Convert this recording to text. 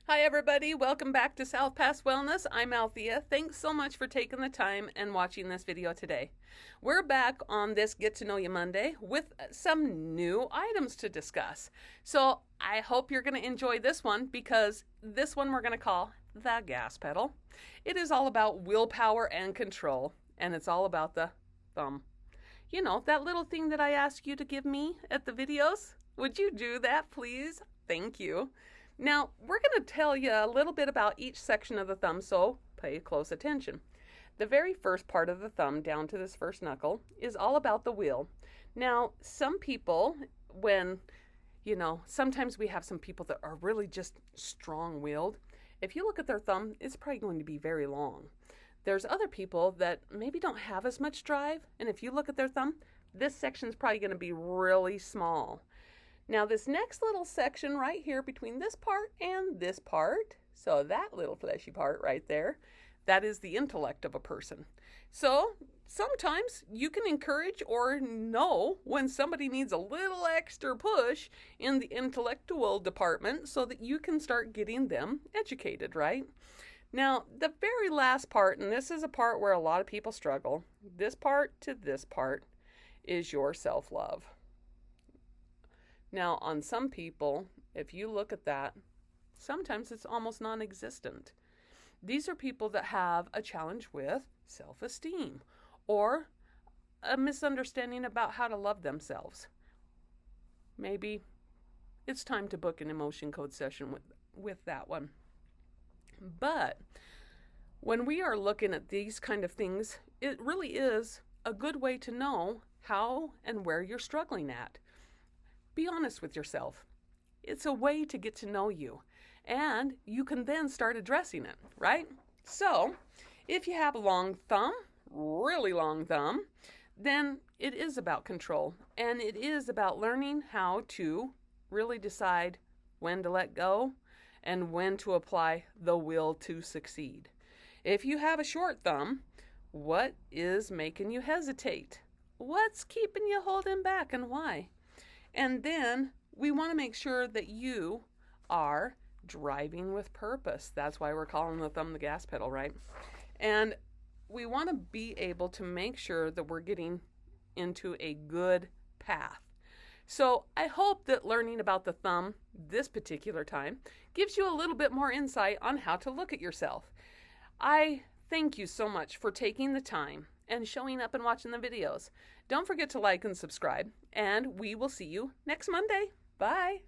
Hi, everybody. Welcome back to South Pass Wellness. I'm Althea. Thanks so much for taking the time and watching this video today. We're back on this Get to Know You Monday with some new items to discuss. So I hope you're going to enjoy this one because this one we're going to call the gas pedal. It is all about willpower and control, and it's all about the thumb. You know, that little thing that I ask you to give me at the videos? Would you do that, please? Thank you. Now, we're going to tell you a little bit about each section of the thumb, so pay close attention. The very first part of the thumb, down to this first knuckle, is all about the will. Now, some people, sometimes we have some people that are really just strong-willed. If you look at their thumb, it's probably going to be very long. There's other people that maybe don't have as much drive, and if you look at their thumb, this section's probably going to be really small. Now this next little section right here between this part and this part, so that little fleshy part right there, that is the intellect of a person. So sometimes you can encourage or know when somebody needs a little extra push in the intellectual department so that you can start getting them educated, right? Now the very last part, and this is a part where a lot of people struggle, this part to this part is your self-love. Now, on some people, if you look at that, sometimes it's almost non-existent. These are people that have a challenge with self-esteem or a misunderstanding about how to love themselves. Maybe it's time to book an emotion code session with that one. But when we are looking at these kind of things, it really is a good way to know how and where you're struggling at. Be honest with yourself. It's a way to get to know you, and you can then start addressing it, right? So, if you have a long thumb, really long thumb, then it is about control, and it is about learning how to really decide when to let go and when to apply the will to succeed. If you have a short thumb, what is making you hesitate? What's keeping you holding back and why? And then we want to make sure that you are driving with purpose. That's why we're calling the thumb the gas pedal, right? And we want to be able to make sure that we're getting into a good path. So I hope that learning about the thumb this particular time gives you a little bit more insight on how to look at yourself. I thank you so much for taking the time and showing up and watching the videos. Don't forget to like and subscribe, and we will see you next Monday. Bye.